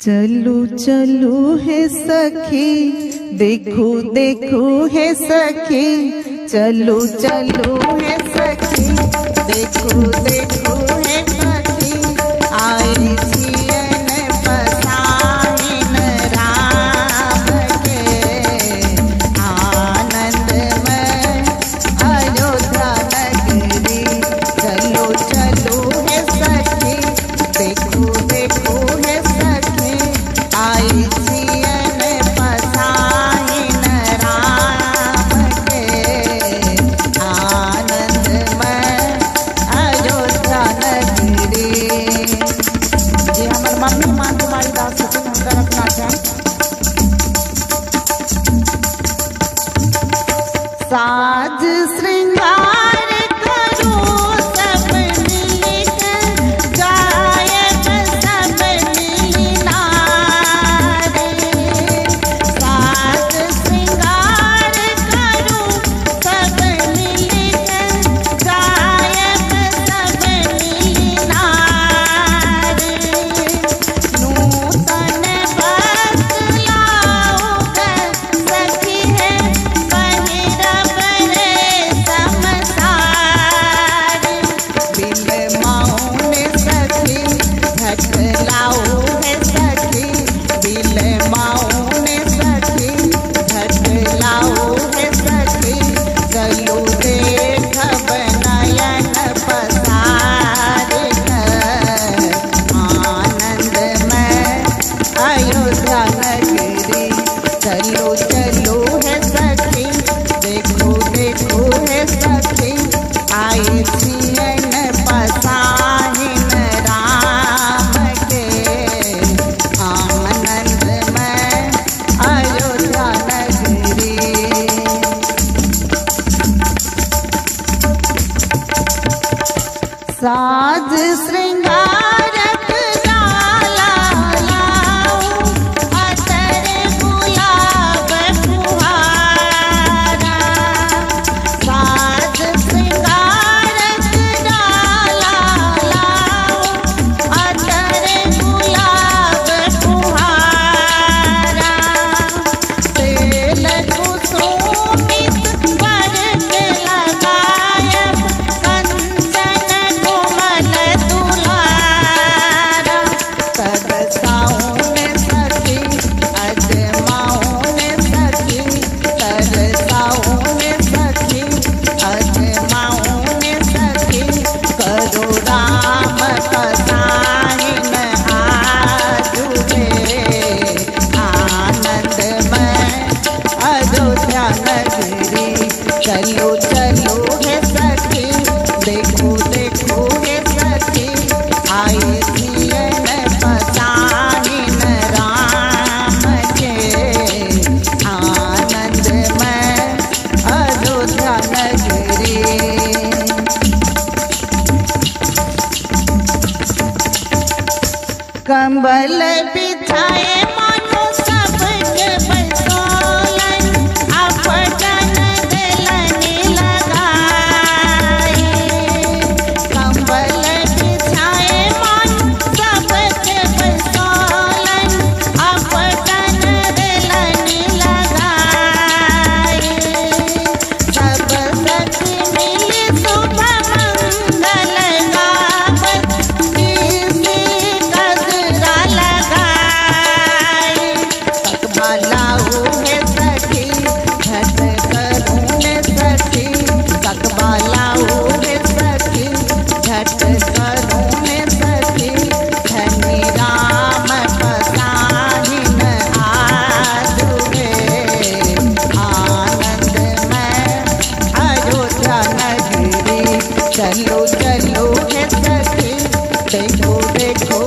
चलो चलो है सखी, देखो देखो है सखी, चलो चलो है सखी, देखो देखो है सखी, आई जियन पसाहिन राम के आनंदमय अयोध्या नगरी। चलो चलो है सखी, देखो देखो है सखी, आई जियन पसाहिन राम के आनंदमय अयोध्या नगरी। जी हमर मम्मी मां तुम्हारी दास छथिन, हुनकर रखना छै। साज श्रृंगार करो सब मिलकर, गायक सब मिलनारे। साज श्रृंगार करो सब मिलकर, गायक सब मिलनारे। नूतन वस्त्र लाओ सखी है, पहिरब रे समसार। बिन मौन सखी झट लाओ है सखी, बिन मौन सखी झट लाओ है सखी, चलो देखब नयन पसार कर आनंदमय अयोध्या नगरी। चलो चलो है सखी, देखो देखो है सखी, आई जियन पसाहिन राम के आनंदमय अयोध्या नगरी। साज श्रृंगारक डाला लाओ, अतर गुलाब फुहारा। साज श्रृंगारक डाला लाओ, अतर गुलाब फुहारा। तेल कुसुमित वर्क लगायब, कंचन कोमल दुलारा। तरसाउन सखी अजमाउन सखी, तरसाउन सखी अजमाउन सखी, करो राम पसाहिन आजू रे आनंदमय अयोध्या नगरी। चलो चलो है सखी, देखो देखो है सखी, आई जियन पसाहिन राम के आनंदमय अयोध्या नगरी। कंबल बिछाए मानो सबके बसोलन, अपटन दिलन लगाए। कंबल बिछाए मानो सबके बसोलन, अपटन दिलन लगाए। सब सखी मिली शुभ मंगल गावत, किसी गजरा लगाए। सकबा लाओ है सखी झट करून सखी, सकबा लाओ है सखी झट करून सखी, धनी राम पसाहिन आजू रे आनंदमय अयोध्या नगरी। चलो चलो है सखी, देखो देखो